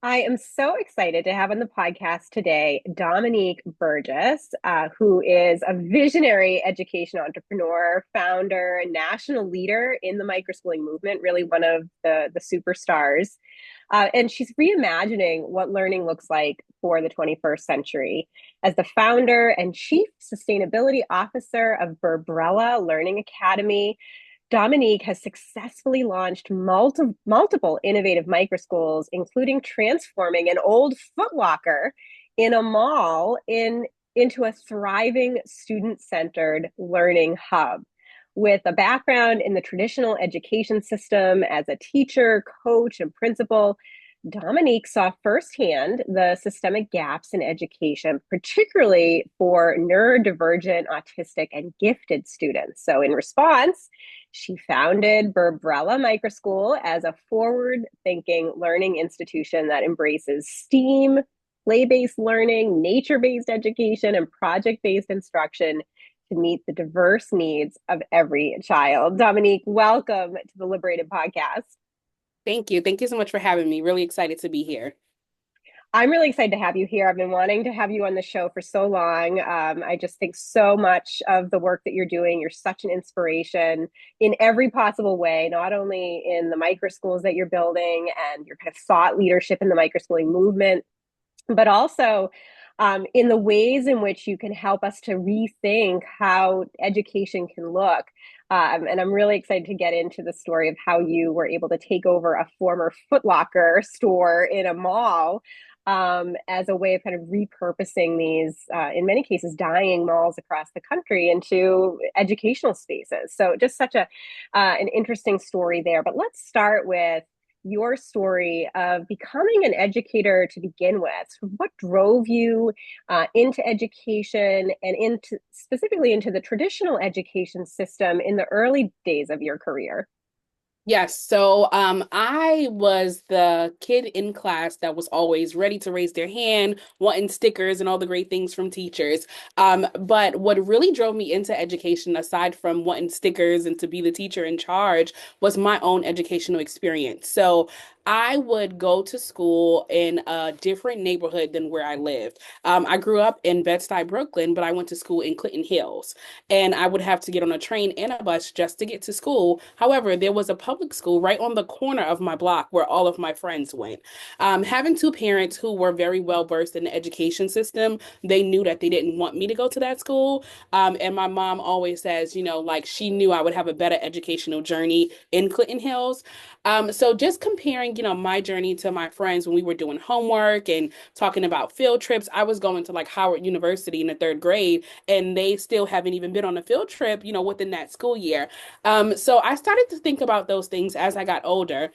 I am so excited to have on the podcast today Dominque Burgess, who is a visionary education entrepreneur, founder, and national leader in the microschooling movement, really one of the superstars. And she's reimagining what learning looks like for the 21st century. As the founder and chief sustainability officer of Burbrella Learning Academy, Dominque has successfully launched multiple innovative microschools, including transforming an old Footlocker in a mall into a thriving student-centered learning hub. With a background in the traditional education system as a teacher, coach, and principal, Dominque saw firsthand the systemic gaps in education, particularly for neurodivergent, autistic, and gifted students. So, in response, she founded Burbrella Microschool as a forward thinking learning institution that embraces STEAM, play based learning, nature based education, and project based instruction to meet the diverse needs of every child. Dominque, welcome to the LiberatED podcast. Thank you. Thank you so much for having me. Really excited to be here. I'm really excited to have you here. I've been wanting to have you on the show for so long. I just think so much of the work that you're doing. You're such an inspiration in every possible way, not only in the micro schools that you're building and your kind of thought leadership in the microschooling movement, but also in the ways in which you can help us to rethink how education can look. And I'm really excited to get into the story of how you were able to take over a former Foot Locker store in a mall as a way of kind of repurposing these, in many cases, dying malls across the country into educational spaces. So just such an interesting story there. But let's start with your story of becoming an educator to begin with. What drove you into education and into specifically into the traditional education system in the early days of your career? Yes, I was the kid in class that was always ready to raise their hand, wanting stickers and all the great things from teachers. But what really drove me into education, aside from wanting stickers and to be the teacher in charge, was my own educational experience. So I would go to school in a different neighborhood than where I lived. I grew up in Bed-Stuy, Brooklyn, but I went to school in Clinton Hills, and I would have to get on a train and a bus just to get to school. However, there was a public school right on the corner of my block where all of my friends went. Having two parents who were very well versed in the education system, they knew that they didn't want me to go to that school. And my mom always says, like she knew I would have a better educational journey in Clinton Hills. So just comparing, my journey to my friends when we were doing homework and talking about field trips, I was going to like Howard University in the third grade, and they still haven't even been on a field trip, within that school year. So I started to think about those things as I got older.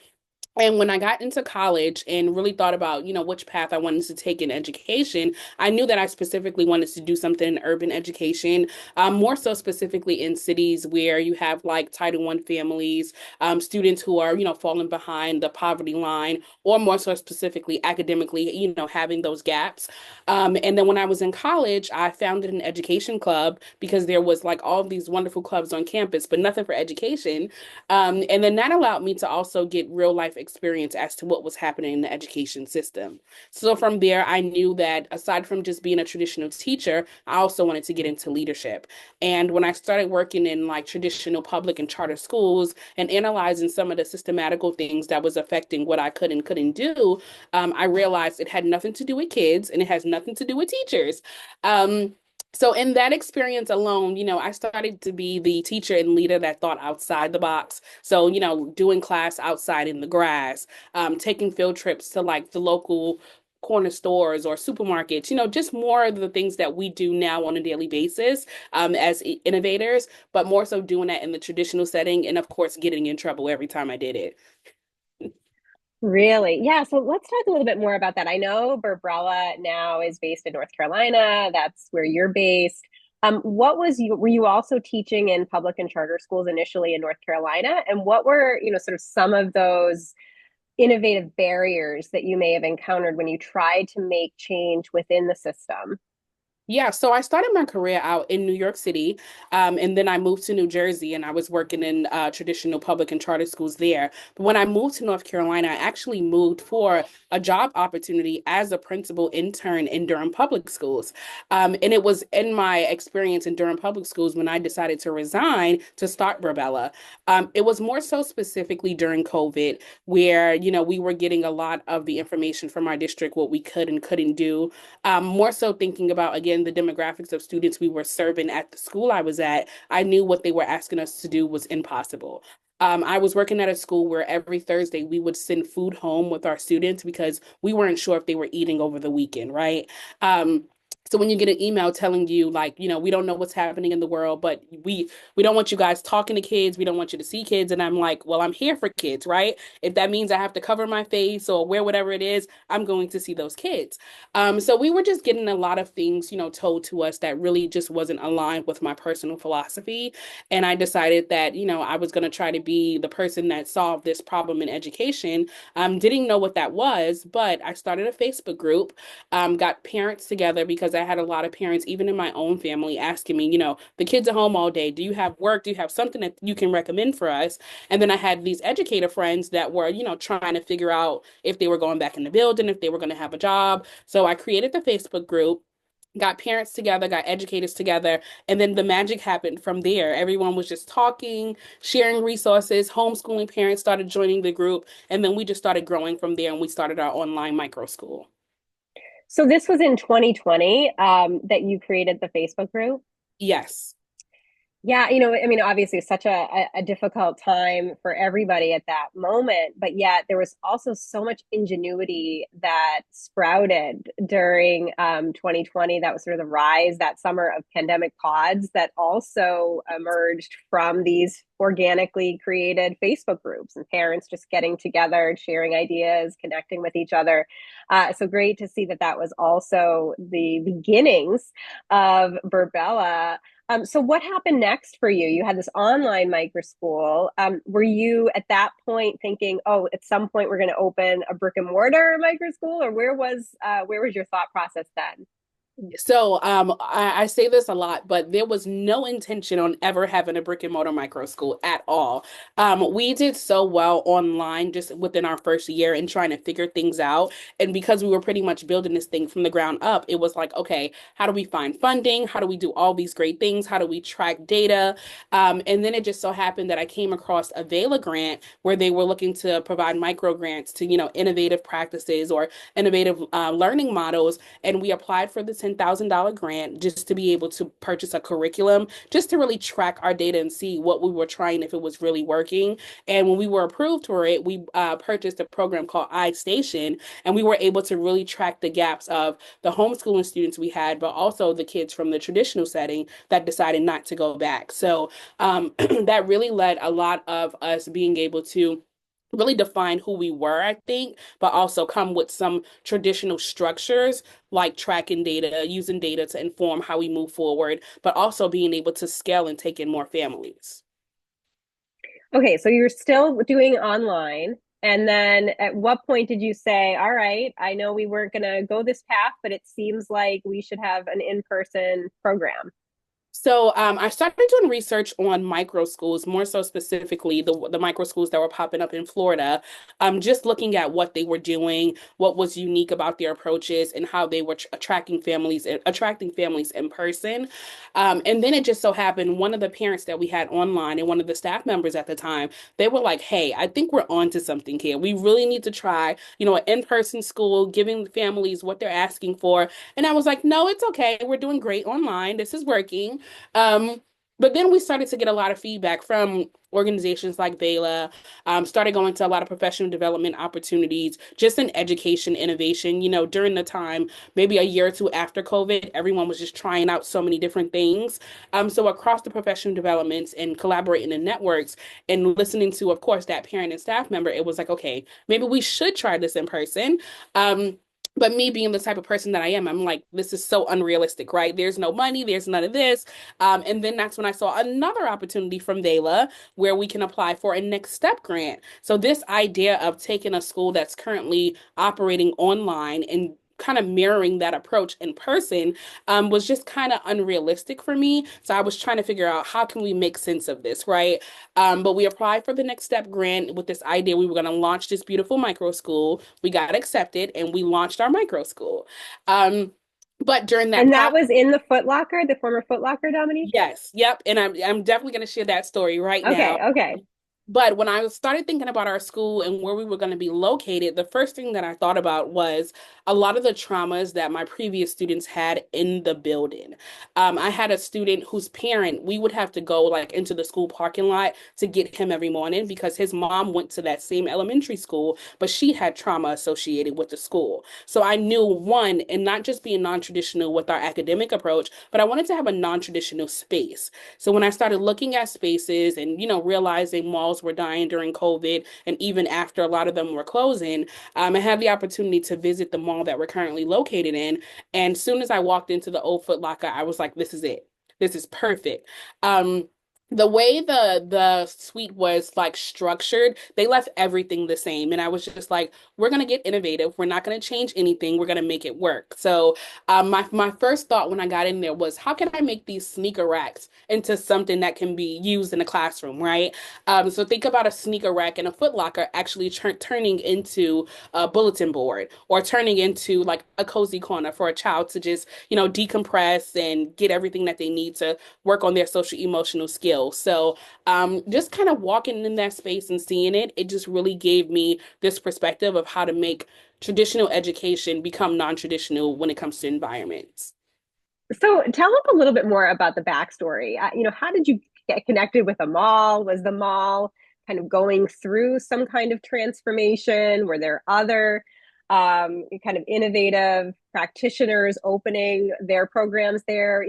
And when I got into college and really thought about, which path I wanted to take in education, I knew that I specifically wanted to do something in urban education, more so specifically in cities where you have like Title I families, students who are, falling behind the poverty line, or more so specifically academically, having those gaps. And then when I was in college, I founded an education club because there was like all of these wonderful clubs on campus, but nothing for education. And then that allowed me to also get real life experience as to what was happening in the education system. So from there, I knew that aside from just being a traditional teacher, I also wanted to get into leadership. And when I started working in like traditional public and charter schools and analyzing some of the systematical things that was affecting what I could and couldn't do, I realized it had nothing to do with kids and it has nothing to do with teachers. So in that experience alone, I started to be the teacher and leader that thought outside the box. So, doing class outside in the grass, taking field trips to like the local corner stores or supermarkets, just more of the things that we do now on a daily basis as innovators, but more so doing that in the traditional setting. And of course, getting in trouble every time I did it. Really? Yeah. So let's talk a little bit more about that. I know Burbrella now is based in North Carolina. That's where you're based. What was you, were you also teaching in public and charter schools initially in North Carolina? And what were, sort of some of those innovative barriers that you may have encountered when you tried to make change within the system? Yeah, so I started my career out in New York City, and then I moved to New Jersey, and I was working in traditional public and charter schools there. But when I moved to North Carolina, I actually moved for a job opportunity as a principal intern in Durham Public Schools. And it was in my experience in Durham Public Schools when I decided to resign to start Burbrella. It was more so specifically during COVID, where, we were getting a lot of the information from our district, what we could and couldn't do, more so thinking about, again, the demographics of students we were serving at the school I was at. I knew what they were asking us to do was impossible. I was working at a school where every Thursday we would send food home with our students because we weren't sure if they were eating over the weekend, right? So when you get an email telling you like, we don't know what's happening in the world, but we don't want you guys talking to kids, we don't want you to see kids, and I'm like, well, I'm here for kids, right? If that means I have to cover my face or wear whatever it is, I'm going to see those kids. So we were just getting a lot of things, told to us that really just wasn't aligned with my personal philosophy. And I decided that, I was going to try to be the person that solved this problem in education. Didn't know what that was, but I started a Facebook group, got parents together because I had a lot of parents, even in my own family, asking me, the kids are home all day. Do you have work? Do you have something that you can recommend for us? And then I had these educator friends that were, trying to figure out if they were going back in the building, if they were going to have a job. So I created the Facebook group, got parents together, got educators together, and then the magic happened from there. Everyone was just talking, sharing resources, homeschooling parents started joining the group, and then we just started growing from there and we started our online micro school. So this was in 2020 that you created the Facebook group. Yes. Yeah, I mean, obviously, it's such a difficult time for everybody at that moment, but yet there was also so much ingenuity that sprouted during 2020. That was sort of the rise that summer of pandemic pods that also emerged from these organically created Facebook groups and parents just getting together, sharing ideas, connecting with each other. So great to see that that was also the beginnings of Burbrella. So what happened next for you? You had this online microschool. Were you at that point thinking, oh, at some point we're going to open a brick and mortar microschool, or where was your thought process then? So I say this a lot, but there was no intention on ever having a brick and mortar micro school at all. We did so well online just within our first year and trying to figure things out. And because we were pretty much building this thing from the ground up, it was like, okay, how do we find funding? How do we do all these great things? How do we track data? And then it just so happened that I came across a Vela grant where they were looking to provide micro grants to, innovative practices or innovative learning models, and we applied for the $10,000 grant just to be able to purchase a curriculum, just to really track our data and see what we were trying, if it was really working. And when we were approved for it, we purchased a program called iStation, and we were able to really track the gaps of the homeschooling students we had, but also the kids from the traditional setting that decided not to go back. So that really led a lot of us being able to really define who we were, I think, but also come with some traditional structures like tracking data, using data to inform how we move forward, but also being able to scale and take in more families. Okay, so you're still doing online. And then at what point did you say, all right, I know we weren't going to go this path, but it seems like we should have an in-person program? So I started doing research on micro schools, more so specifically the micro schools that were popping up in Florida. Just looking at what they were doing, what was unique about their approaches, and how they were attracting families in person. And then it just so happened one of the parents that we had online and one of the staff members at the time, they were like, "Hey, I think we're onto something here. We really need to try, an in-person school, giving families what they're asking for." And I was like, "No, it's okay. We're doing great online. This is working." Um, but then we started to get a lot of feedback from organizations like Vela, started going to a lot of professional development opportunities, just in education innovation. During the time, maybe a year or two after COVID, everyone was just trying out so many different things. So across the professional developments and collaborating in networks and listening to, of course, that parent and staff member, it was like, okay, maybe we should try this in person. But me being the type of person that I am, I'm like, this is so unrealistic, right? There's no money, there's none of this. And then that's when I saw another opportunity from Vela where we can apply for a next step grant. So this idea of taking a school that's currently operating online and kind of mirroring that approach in person was just kind of unrealistic for me. So I was trying to figure out how can we make sense of this, right? But we applied for the Next Step grant with this idea we were going to launch this beautiful micro school. We got accepted and we launched our micro school. Um, but during that And that process, was in the Foot Locker, the former Foot Locker, Dominique? yes, yep, and I'm definitely going to share that story right now. Okay, okay. But when I started thinking about our school and where we were going to be located, the first thing that I thought about was a lot of the traumas that my previous students had in the building. I had a student whose parent, we would have to go like into the school parking lot to get him every morning because his mom went to that same elementary school, but she had trauma associated with the school. So I knew one, and not just being non-traditional with our academic approach, but I wanted to have a non-traditional space. So when I started looking at spaces and, realizing malls were dying during COVID, and even after a lot of them were closing, I had the opportunity to visit the mall that we're currently located in. And as soon as I walked into the old Foot Locker, I was like, this is it. This is perfect. The way the suite was like structured, they left everything the same. And I was just like, we're gonna get innovative. We're not gonna change anything. We're gonna make it work. So my first thought when I got in there was, how can I make these sneaker racks into something that can be used in a classroom, right? So think about a sneaker rack and a Foot Locker actually turning into a bulletin board or turning into like a cozy corner for a child to just, decompress and get everything that they need to work on their social emotional skills. So just kind of walking in that space and seeing it, it just really gave me this perspective of how to make traditional education become non-traditional when it comes to environments. So tell us a little bit more about the backstory. How did you get connected with a mall? Was the mall kind of going through some kind of transformation? Were there other kind of innovative practitioners opening their programs there?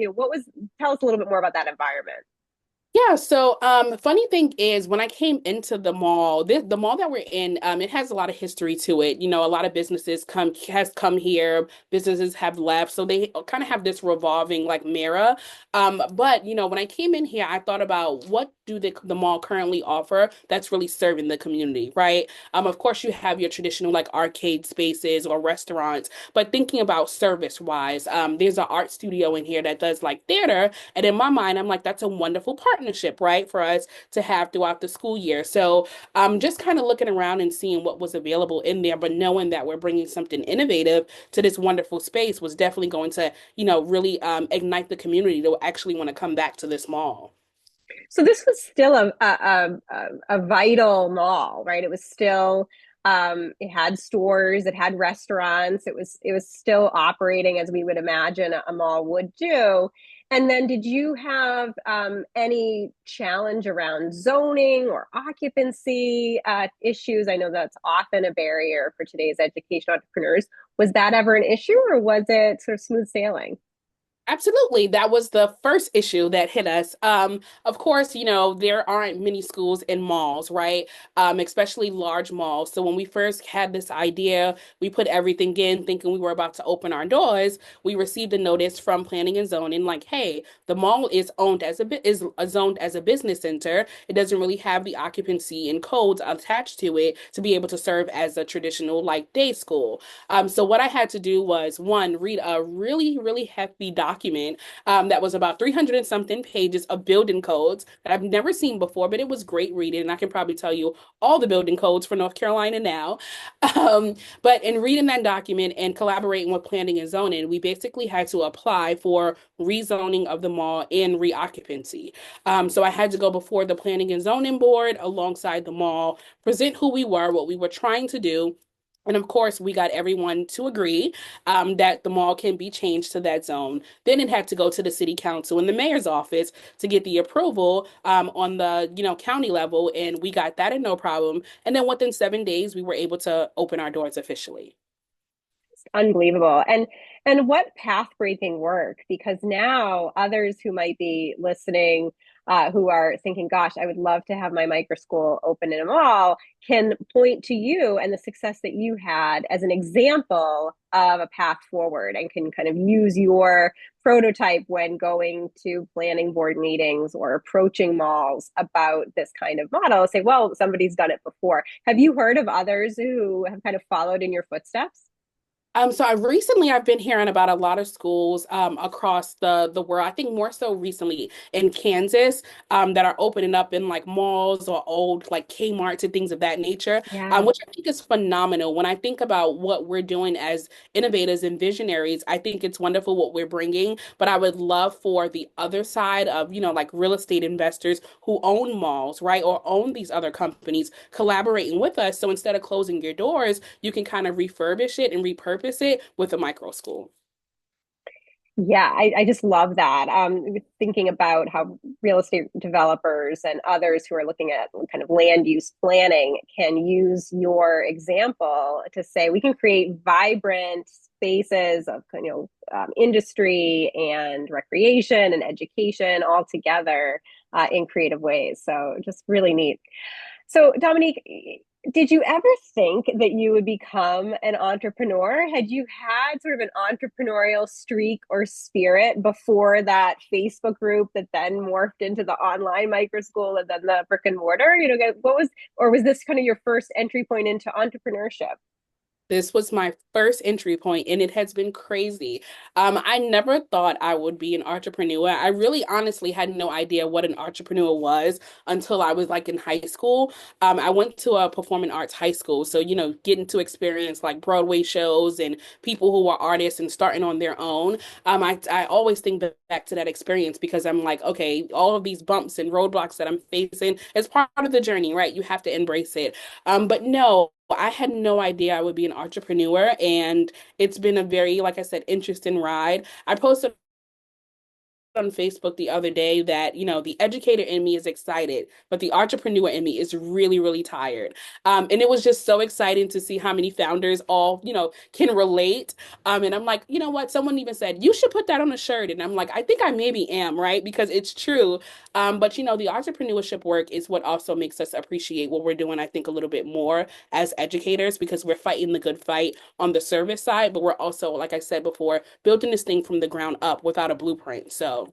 Tell us a little bit more about that environment. Yeah, so funny thing is when I came into the mall, the mall that we're in, it has a lot of history to it. A lot of businesses has come here, businesses have left, so they kind of have this revolving like mirror. But when I came in here, I thought about what do the mall currently offer that's really serving the community, right? Of course you have your traditional like arcade spaces or restaurants, but thinking about service wise, there's an art studio in here that does like theater, and in my mind, I'm like, that's a wonderful partnership, right, for us to have throughout the school year. So just kind of looking around and seeing what was available in there, but knowing that we're bringing something innovative to this wonderful space was definitely going to, really ignite the community to actually want to come back to this mall. So this was still a vital mall, right? It was still it had stores, it had restaurants, it was still operating as we would imagine a mall would do. And then did you have any challenge around zoning or occupancy issues? I know that's often a barrier for today's education entrepreneurs. Was that ever an issue, or was it sort of smooth sailing? Absolutely. That was the first issue that hit us. Of course, there aren't many schools in malls, right? Especially large malls. So when we first had this idea, we put everything in thinking we were about to open our doors. We received a notice from planning and zoning like, hey, the mall is owned as is zoned as a business center. It doesn't really have the occupancy and codes attached to it to be able to serve as a traditional like day school. So what I had to do was one, read a really, really hefty document that was about 300 and something pages of building codes that I've never seen before, but it was great reading. And I can probably tell you all the building codes for North Carolina now. But in reading that document and collaborating with planning and zoning, we basically had to apply for rezoning of the mall and reoccupancy. So I had to go before the planning and zoning board alongside the mall, present who we were, what we were trying to do, and of course, we got everyone to agree that the mall can be changed to that zone. Then it had to go to the city council and the mayor's office to get the approval on the county level, and we got that in no problem. And then within 7 days, we were able to open our doors officially. Unbelievable. And what path breaking work, because now others who might be listening who are thinking, gosh, I would love to have my micro school open in a mall, can point to you and the success that you had as an example of a path forward, and can kind of use your prototype when going to planning board meetings or approaching malls about this kind of model. Say, well, somebody's done it before. Have you heard of others who have kind of followed in your footsteps? So I've been hearing about a lot of schools across the world. I think more so recently in Kansas that are opening up in like malls or old like Kmart's and things of that nature, Yeah. which I think is phenomenal. When I think about what we're doing as innovators and visionaries, I think it's wonderful what we're bringing. But I would love for the other side of, like real estate investors who own malls, right, or own these other companies collaborating with us. So instead of closing your doors, you can kind of refurbish it and repurpose it with a micro school. Yeah, I just love that. Thinking about how real estate developers and others who are looking at kind of land use planning can use your example to say we can create vibrant spaces of industry and recreation and education all together in creative ways. So just really neat. So, Dominique, did you ever think that you would become an entrepreneur? Had you had sort of an entrepreneurial streak or spirit before that Facebook group that then morphed into the online micro school and then the brick and mortar? Or was this kind of your first entry point into entrepreneurship? This was my first entry point, and it has been crazy. I never thought I would be an entrepreneur. I really honestly had no idea what an entrepreneur was until I was like in high school. I went to a performing arts high school, so getting to experience like Broadway shows and people who are artists and starting on their own. I always think back to that experience because I'm like, okay, all of these bumps and roadblocks that I'm facing is part of the journey, right? You have to embrace it. But no. I had no idea I would be an entrepreneur, and it's been a very, like I said, interesting ride. I posted on Facebook the other day that, the educator in me is excited, but the entrepreneur in me is really, really tired. And it was just so exciting to see how many founders all, can relate. And I'm like, you know what? Someone even said, you should put that on a shirt. And I'm like, I think I maybe am, right? Because it's true. But, the entrepreneurship work is what also makes us appreciate what we're doing, I think, a little bit more as educators because we're fighting the good fight on the service side, but we're also, like I said before, building this thing from the ground up without a blueprint. So,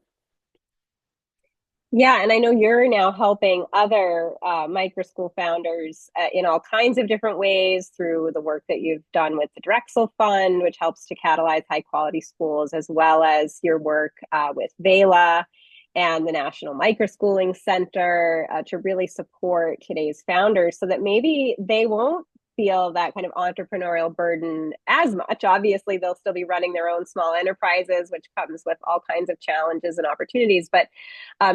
Yeah, and I know you're now helping other micro school founders in all kinds of different ways through the work that you've done with the Drexel Fund, which helps to catalyze high quality schools, as well as your work with Vela and the National Microschooling Center to really support today's founders so that maybe they won't feel that kind of entrepreneurial burden as much. Obviously, they'll still be running their own small enterprises, which comes with all kinds of challenges and opportunities, but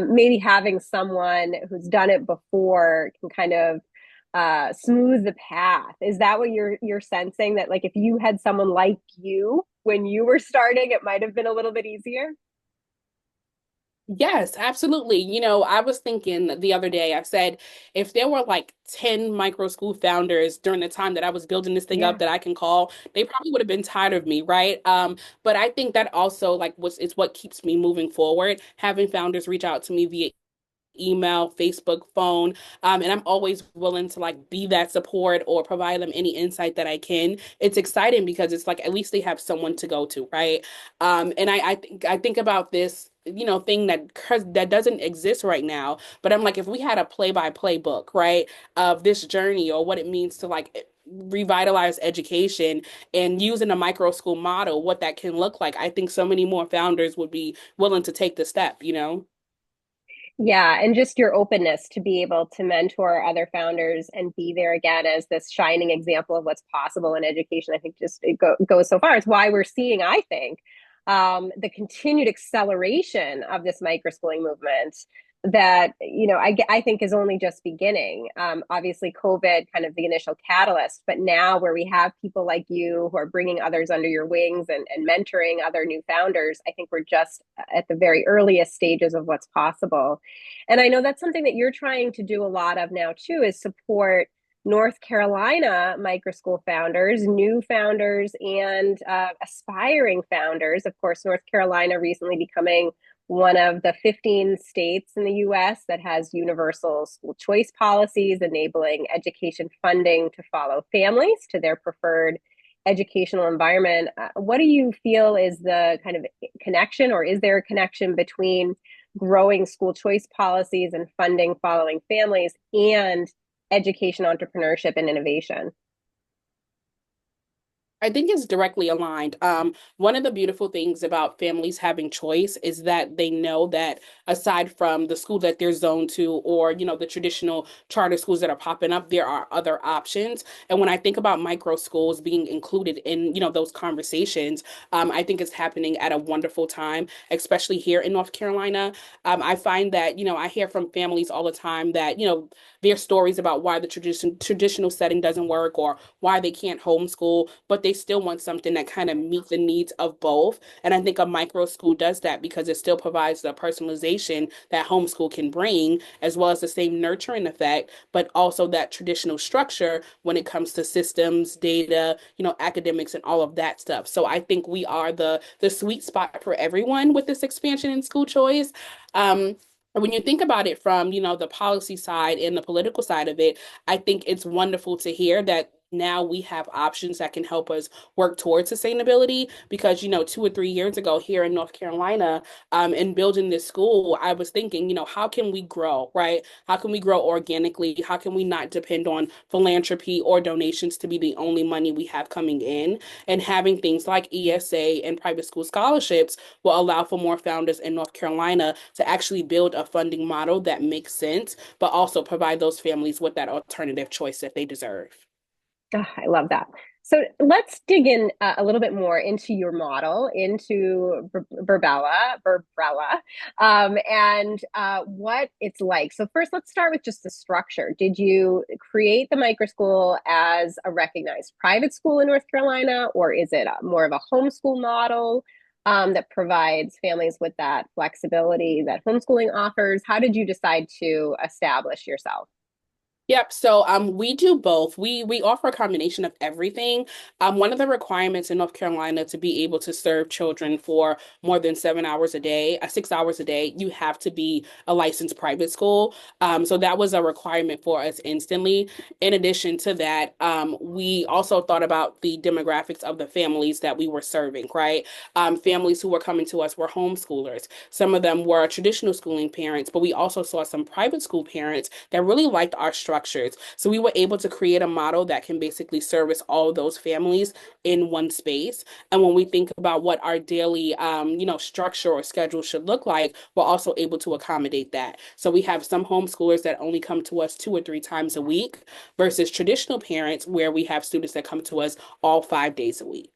maybe having someone who's done it before can kind of smooth the path. Is that what you're sensing? That like if you had someone like you when you were starting, it might have been a little bit easier? yes, absolutely. I was thinking the other day, I said, if there were like 10 micro school founders during the time that I was building this thing up Yeah. that I can call, they probably would have been tired of me, right? But I think that also like was it's what keeps me moving forward, having founders reach out to me via email, Facebook, phone. And I'm always willing to like be that support or provide them any insight that I can. It's exciting because it's like at least they have someone to go to, right? And I think about this, thing that doesn't exist right now. But I'm like, if we had a play-by-play book, right, of this journey or what it means to like revitalize education and using a micro school model, what that can look like, I think so many more founders would be willing to take the step. Yeah, and just your openness to be able to mentor other founders and be there again as this shining example of what's possible in education. I think just goes so far. It's why we're seeing, I think, the continued acceleration of this microschooling movement that I think is only just beginning. Obviously, COVID kind of the initial catalyst, but now where we have people like you who are bringing others under your wings and mentoring other new founders, I think we're just at the very earliest stages of what's possible. And I know that's something that you're trying to do a lot of now too, is support North Carolina microschool founders, new founders, and aspiring founders. Of course, North Carolina recently becoming one of the 15 states in the US that has universal school choice policies, enabling education funding to follow families to their preferred educational environment. What do you feel is the kind of connection, or is there a connection between growing school choice policies and funding following families and education, entrepreneurship, and innovation? I think it's directly aligned. One of the beautiful things about families having choice is that they know that aside from the school that they're zoned to, or the traditional charter schools that are popping up, there are other options. And when I think about micro schools being included in those conversations, I think it's happening at a wonderful time, especially here in North Carolina. I find that I hear from families all the time that their stories about why the traditional setting doesn't work or why they can't homeschool, but they still want something that kind of meets the needs of both. And I think a micro school does that because it still provides the personalization that homeschool can bring, as well as the same nurturing effect, but also that traditional structure when it comes to systems, data, academics, and all of that stuff. So I think we are the sweet spot for everyone with this expansion in school choice. Um, when you think about it from, the policy side and the political side of it, I think it's wonderful to hear that now we have options that can help us work towards sustainability because 2 or 3 years ago here in North Carolina, in building this school, I was thinking, how can we grow, right? How can we grow organically? How can we not depend on philanthropy or donations to be the only money we have coming in? And having things like ESA and private school scholarships will allow for more founders in North Carolina to actually build a funding model that makes sense, but also provide those families with that alternative choice that they deserve. Oh, I love that. So let's dig in a little bit more into your model, into Burbrella, and what it's like. So first, let's start with just the structure. Did you create the microschool as a recognized private school in North Carolina, or is it more of a homeschool model that provides families with that flexibility that homeschooling offers? How did you decide to establish yourself? Yep. So we do both. We offer a combination of everything. One of the requirements in North Carolina to be able to serve children for more than 7 hours a day, 6 hours a day, you have to be a licensed private school. So that was a requirement for us instantly. In addition to that, we also thought about the demographics of the families that we were serving, right? Families who were coming to us were homeschoolers. Some of them were traditional schooling parents, but we also saw some private school parents that really liked our structures. So we were able to create a model that can basically service all of those families in one space. And when we think about what our daily, structure or schedule should look like, we're also able to accommodate that. So we have some homeschoolers that only come to us 2 or 3 times a week versus traditional parents where we have students that come to us all 5 days a week.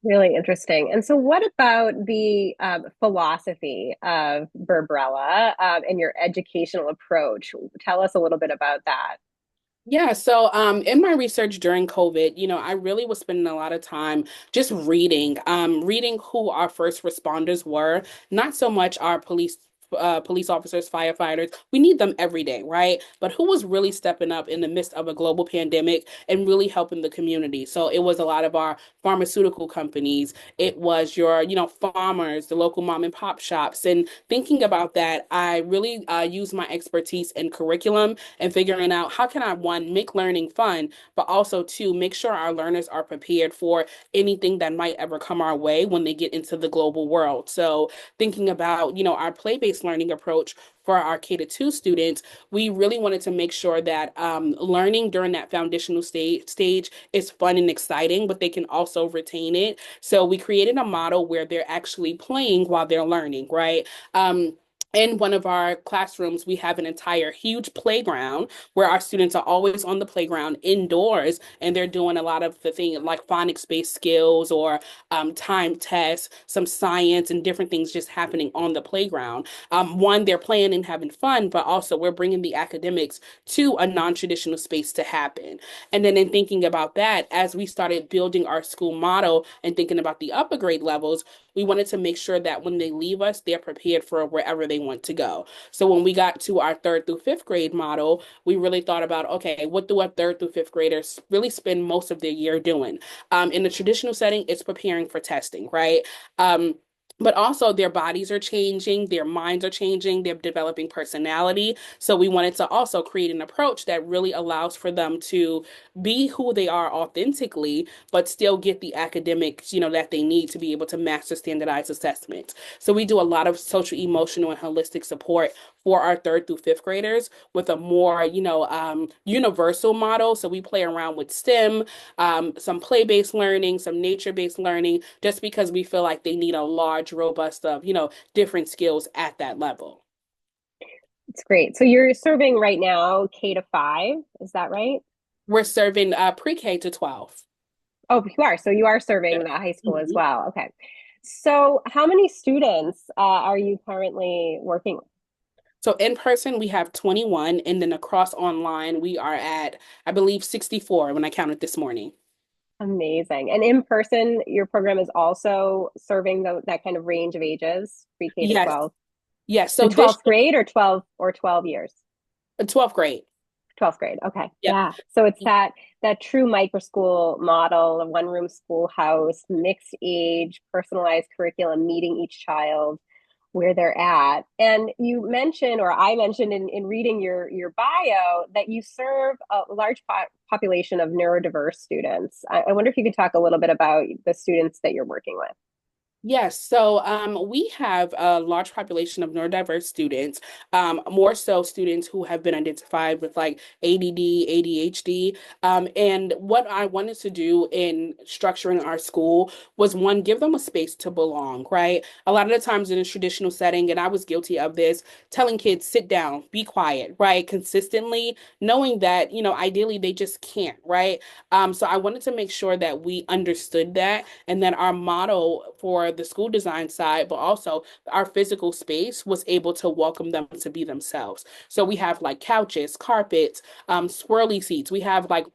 Really interesting. And so, what about the philosophy of Burbrella and your educational approach? Tell us a little bit about that. Yeah, so in my research during COVID, I really was spending a lot of time just reading who our first responders were, not so much our police officers, firefighters. We need them every day, right? But who was really stepping up in the midst of a global pandemic and really helping the community? So it was a lot of our pharmaceutical companies. It was your, farmers, the local mom and pop shops. And thinking about that, I really use my expertise in curriculum and figuring out how can I, one, make learning fun, but also two, make sure our learners are prepared for anything that might ever come our way when they get into the global world. So thinking about, our play-based learning approach for our K-2 students, we really wanted to make sure that learning during that foundational stage is fun and exciting, but they can also retain it. So we created a model where they're actually playing while they're learning, right? In one of our classrooms, we have an entire huge playground where our students are always on the playground indoors and they're doing a lot of the thing like phonics-based skills or time tests, some science and different things just happening on the playground. One, they're playing and having fun, but also we're bringing the academics to a non-traditional space to happen. And then in thinking about that, as we started building our school model and thinking about the upper grade levels, we wanted to make sure that when they leave us, they're prepared for wherever they want to go. So when we got to our third through fifth grade model, we really thought about, okay, what do our third through fifth graders really spend most of their year doing? In the traditional setting, it's preparing for testing, right? But also their bodies are changing, their minds are changing, they're developing personality. So we wanted to also create an approach that really allows for them to be who they are authentically, but still get the academics, that they need to be able to master standardized assessments. So we do a lot of social, emotional, and holistic support for our third through fifth graders with a more, universal model. So we play around with STEM, some play-based learning, some nature-based learning, just because we feel like they need a large, robust of, different skills at that level. It's great. So you're serving right now K to 5, is that right? We're serving pre-K to 12. Oh, you are. So you are Yeah. serving the high school as Mhm. well. Okay. So how many students are you currently working with? So in person, we have 21, and then across online, we are at, I believe, 64 when I counted this morning. Amazing. And in person, your program is also serving that kind of range of ages, pre-K to Yes, 12. yes. So And this 12th grade or 12 years? 12th grade. 12th grade. Okay. Yep. Yeah. So it's that true microschool model, a one-room schoolhouse, mixed age, personalized curriculum, meeting each child where they're at. And you mentioned, or I mentioned in reading your bio, that you serve a large population of neurodiverse students. I wonder if you could talk a little bit about the students that you're working with. Yes, so we have a large population of neurodiverse students, more so students who have been identified with like ADD, ADHD. And what I wanted to do in structuring our school was one, give them a space to belong, right? A lot of the times in a traditional setting, and I was guilty of this, telling kids, sit down, be quiet, right? Consistently, knowing that, ideally they just can't, right? So I wanted to make sure that we understood that and then our model for the school design side, but also our physical space was able to welcome them to be themselves. So we have like couches, carpets, swirly seats. We have like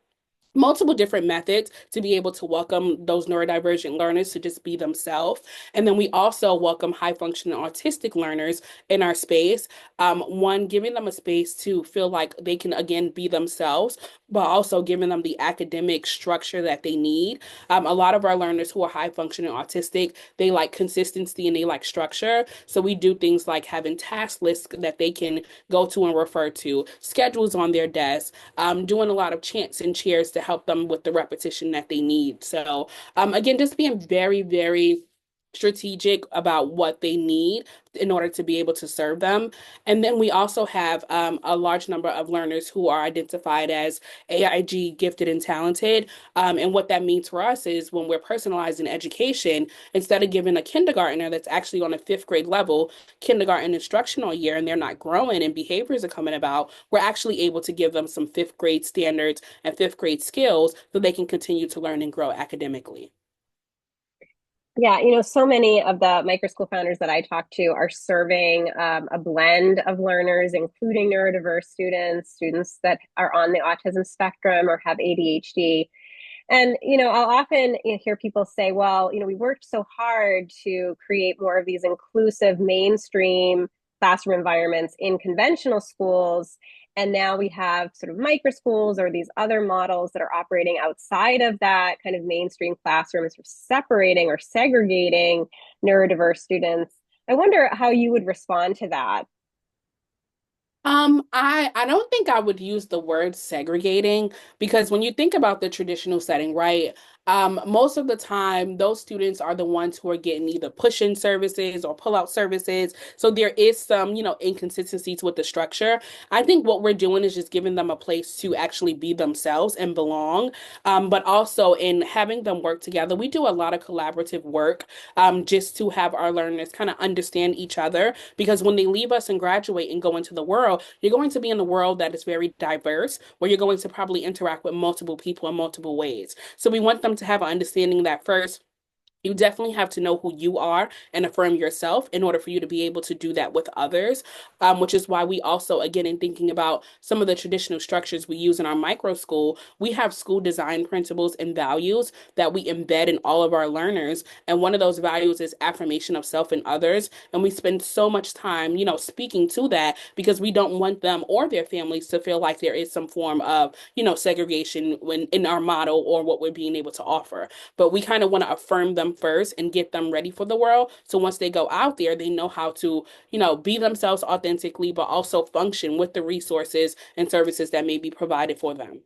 multiple different methods to be able to welcome those neurodivergent learners to just be themselves. And then we also welcome high functioning autistic learners in our space. One, giving them a space to feel like they can again be themselves, but also giving them the academic structure that they need. A lot of our learners who are high functioning autistic, they like consistency and they like structure. So we do things like having task lists that they can go to and refer to, schedules on their desk, doing a lot of chants and cheers to help them with the repetition that they need. So, again, just being very, very strategic about what they need in order to be able to serve them. And then we also have a large number of learners who are identified as AIG gifted and talented. And what that means for us is when we're personalizing education, instead of giving a kindergartner that's actually on a fifth grade level, kindergarten instructional year, and they're not growing and behaviors are coming about, we're actually able to give them some fifth grade standards and fifth grade skills so they can continue to learn and grow academically. Yeah, so many of the microschool founders that I talk to are serving a blend of learners, including neurodiverse students, students that are on the autism spectrum or have ADHD. And, I'll often hear people say, well, we worked so hard to create more of these inclusive mainstream classroom environments in conventional schools. And now we have sort of microschools or these other models that are operating outside of that kind of mainstream classrooms, or separating or segregating neurodiverse students. I wonder how you would respond to that. I don't think I would use the word segregating because when you think about the traditional setting, right? Most of the time, those students are the ones who are getting either push-in services or pull-out services. So there is some, inconsistencies with the structure. I think what we're doing is just giving them a place to actually be themselves and belong. But also in having them work together, we do a lot of collaborative work, just to have our learners kind of understand each other because when they leave us and graduate and go into the world, you're going to be in a world that is very diverse, where you're going to probably interact with multiple people in multiple ways. So we want them to have an understanding that first, you definitely have to know who you are and affirm yourself in order for you to be able to do that with others, which is why we also, again, in thinking about some of the traditional structures we use in our micro school, we have school design principles and values that we embed in all of our learners. And one of those values is affirmation of self and others. And we spend so much time, speaking to that because we don't want them or their families to feel like there is some form of, segregation when in our model or what we're being able to offer, but we kind of want to affirm them first and get them ready for the world. So once they go out there, they know how to, be themselves authentically, but also function with the resources and services that may be provided for them.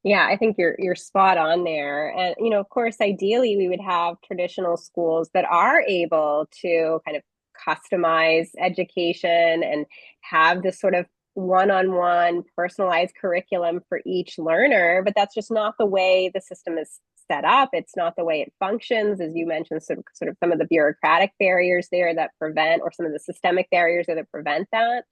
Yeah, I think you're spot on there. And of course, ideally we would have traditional schools that are able to kind of customize education and have this sort of one-on-one personalized curriculum for each learner, but that's just not the way the system is set up. It's not the way it functions, as you mentioned, sort of some of the bureaucratic barriers there that prevent, or some of the systemic barriers that prevent that.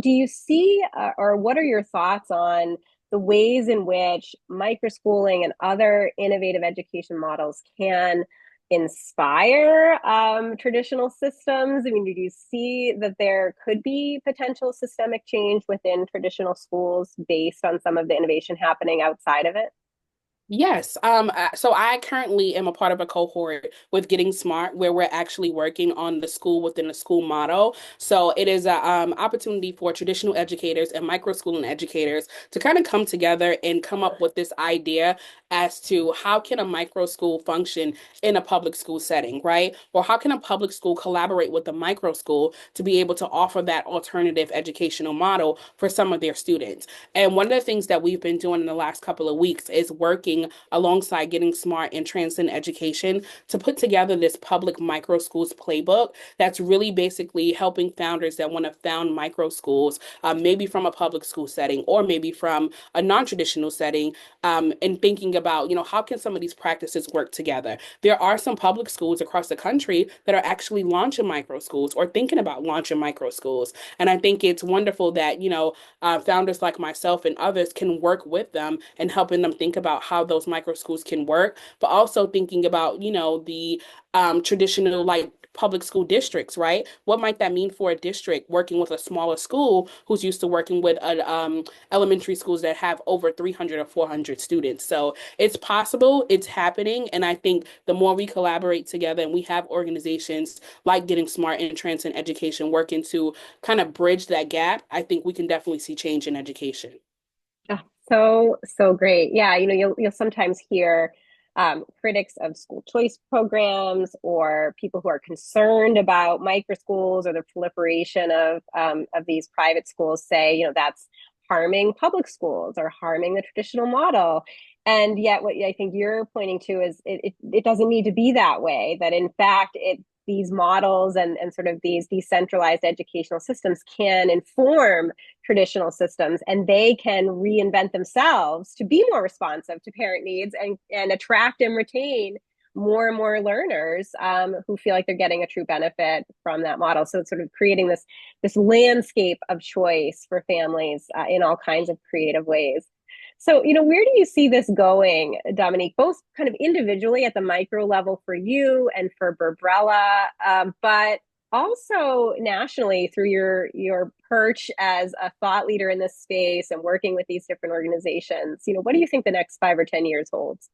Do you see, or what are your thoughts on the ways in which microschooling and other innovative education models can inspire traditional systems? I mean, do you see that there could be potential systemic change within traditional schools based on some of the innovation happening outside of it? Yes. So I currently am a part of a cohort with Getting Smart, where we're actually working on the school within a school model. So it is a opportunity for traditional educators and micro schooling educators to kind of come together and come up with this idea as to how can a micro school function in a public school setting, right? Or how can a public school collaborate with a micro school to be able to offer that alternative educational model for some of their students. And one of the things that we've been doing in the last couple of weeks is working alongside Getting Smart and Transcend Education to put together this public micro schools playbook that's really basically helping founders that want to found micro schools, maybe from a public school setting or maybe from a non-traditional setting, and thinking about, how can some of these practices work together? There are some public schools across the country that are actually launching micro schools or thinking about launching micro schools. And I think it's wonderful that, founders like myself and others can work with them and helping them think about how those micro schools can work, but also thinking about, the traditional like public school districts, right? What might that mean for a district working with a smaller school who's used to working with elementary schools that have over 300 or 400 students? So it's possible, it's happening. And I think the more we collaborate together and we have organizations like Getting Smart and Transcend Education working to kind of bridge that gap, I think we can definitely see change in education. Oh, so great. Yeah, you'll sometimes hear critics of school choice programs or people who are concerned about micro schools or the proliferation of these private schools say, that's harming public schools or harming the traditional model. And yet, what I think you're pointing to is it doesn't need to be that way. That in fact, these models and sort of these decentralized educational systems can inform traditional systems, and they can reinvent themselves to be more responsive to parent needs and attract and retain more and more learners who feel like they're getting a true benefit from that model. So it's sort of creating this landscape of choice for families in all kinds of creative ways. So, where do you see this going, Dominique, both kind of individually at the micro level for you and for Burbrella, but also nationally through your perch as a thought leader in this space and working with these different organizations? What do you think the next 5 or 10 years holds?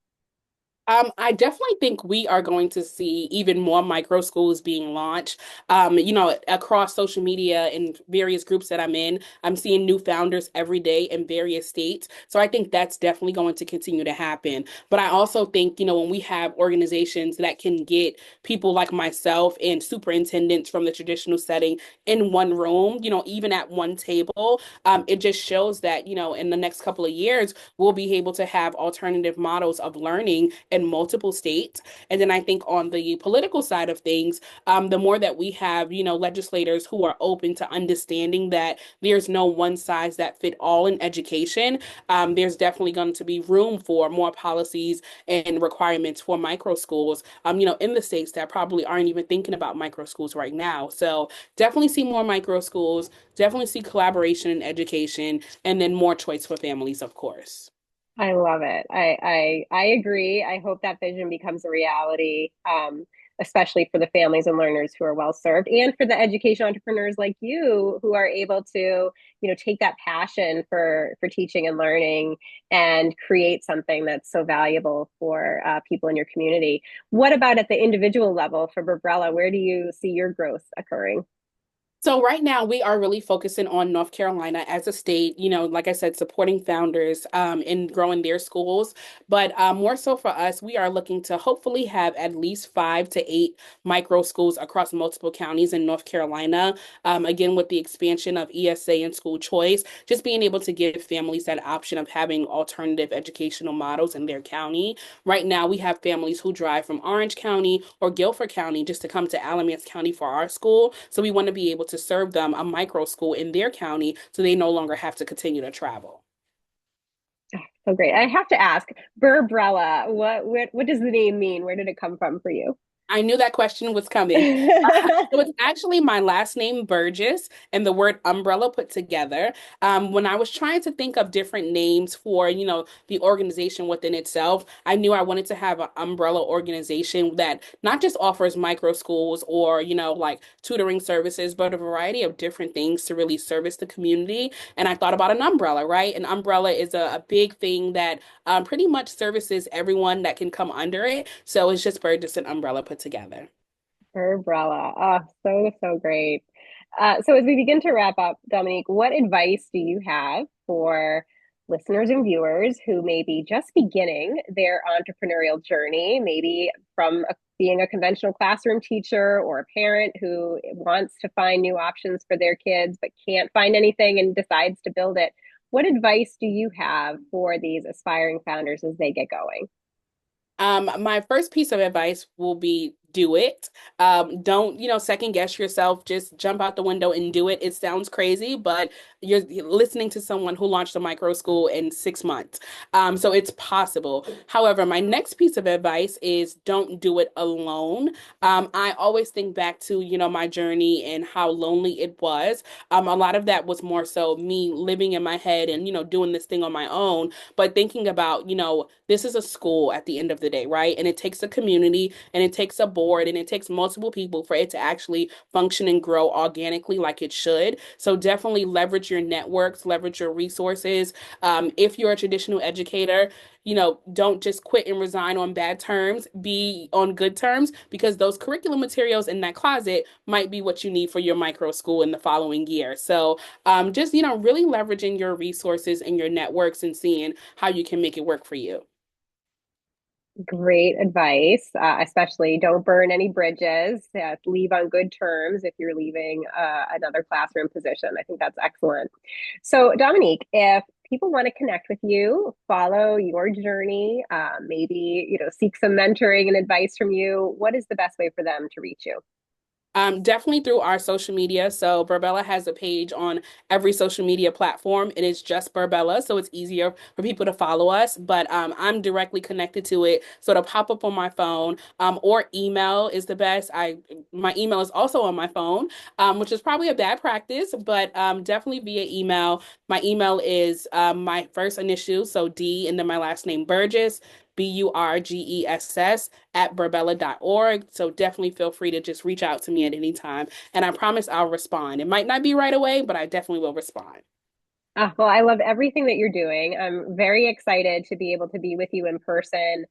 I definitely think we are going to see even more micro schools being launched. Across social media and various groups that I'm in, I'm seeing new founders every day in various states. So I think that's definitely going to continue to happen. But I also think, when we have organizations that can get people like myself and superintendents from the traditional setting in one room, even at one table, it just shows that, in the next couple of years, we'll be able to have alternative models of learning in multiple states. And then I think on the political side of things, the more that we have, legislators who are open to understanding that there's no one size that fit all in education, there's definitely going to be room for more policies and requirements for micro schools, in the states that probably aren't even thinking about micro schools right now. So definitely see more micro schools, definitely see collaboration in education, and then more choice for families, of course. I love it. I agree. I hope that vision becomes a reality, especially for the families and learners who are well served, and for the education entrepreneurs like you who are able to, take that passion for teaching and learning and create something that's so valuable for people in your community. What about at the individual level for Burbrella? Where do you see your growth occurring? So right now we are really focusing on North Carolina as a state, like I said, supporting founders in growing their schools. But more so for us, we are looking to hopefully have at least 5 to 8 micro schools across multiple counties in North Carolina. Again, with the expansion of ESA and school choice, just being able to give families that option of having alternative educational models in their county. Right now, we have families who drive from Orange County or Guilford County just to come to Alamance County for our school. So we want to be able to serve them a micro school in their county so they no longer have to continue to travel. So great. I have to ask, Burbrella, what does the name mean? Where did it come from for you? I knew that question was coming. So it's actually my last name, Burgess, and the word umbrella put together. When I was trying to think of different names for, the organization within itself, I knew I wanted to have an umbrella organization that not just offers micro schools or, like tutoring services, but a variety of different things to really service the community. And I thought about an umbrella, right? An umbrella is a big thing that pretty much services everyone that can come under it. So it's just Burgess and umbrella put together. Burbrella. Oh, so great. So as we begin to wrap up, Dominique, what advice do you have for listeners and viewers who may be just beginning their entrepreneurial journey, maybe from being a conventional classroom teacher or a parent who wants to find new options for their kids but can't find anything and decides to build it? What advice do you have for these aspiring founders as they get going? My first piece of advice will be do it. Don't, second guess yourself. Just jump out the window and do it. It sounds crazy, but you're listening to someone who launched a micro school in 6 months. So it's possible. However, my next piece of advice is don't do it alone. I always think back to, my journey and how lonely it was. A lot of that was more so me living in my head and, doing this thing on my own, but thinking about, this is a school at the end of the day, right? And it takes a community and it takes a board and it takes multiple people for it to actually function and grow organically like it should. So definitely leverage your networks, leverage your resources. If you're a traditional educator, don't just quit and resign on bad terms, be on good terms, because those curriculum materials in that closet might be what you need for your micro school in the following year. So just, really leveraging your resources and your networks and seeing how you can make it work for you. Great advice, especially don't burn any bridges. Leave on good terms if you're leaving another classroom position. I think that's excellent. So, Dominique, if people want to connect with you, follow your journey, maybe seek some mentoring and advice from you, what is the best way for them to reach you? Definitely through our social media. So Burbrella has a page on every social media platform. It is just Burbrella, so it's easier for people to follow us. But I'm directly connected to it, so it'll pop up on my phone. Or email is the best. My email is also on my phone, which is probably a bad practice, but definitely via email. My email is my first initial, so D, and then my last name Burgess. Burgess at burbella.org. So definitely feel free to just reach out to me at any time. And I promise I'll respond. It might not be right away, but I definitely will respond. Well, I love everything that you're doing. I'm very excited to be able to be with you in person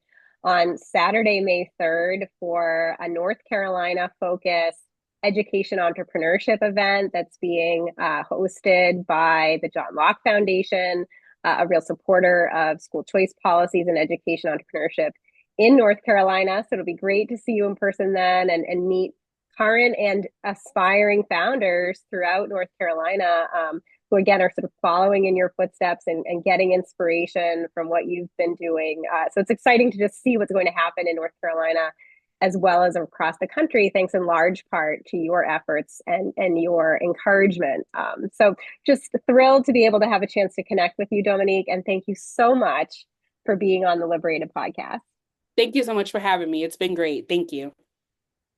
on Saturday, May 3rd for a North Carolina focused education entrepreneurship event that's being hosted by the John Locke Foundation, a real supporter of school choice policies and education entrepreneurship in North Carolina. So it'll be great to see you in person then and meet current and aspiring founders throughout North Carolina. Who again are sort of following in your footsteps and getting inspiration from what you've been doing. So it's exciting to just see what's going to happen in North Carolina as well as across the country, thanks in large part to your efforts and your encouragement. So just thrilled to be able to have a chance to connect with you, Dominique, and thank you so much for being on the LiberatED podcast. Thank you so much for having me. It's been great. Thank you.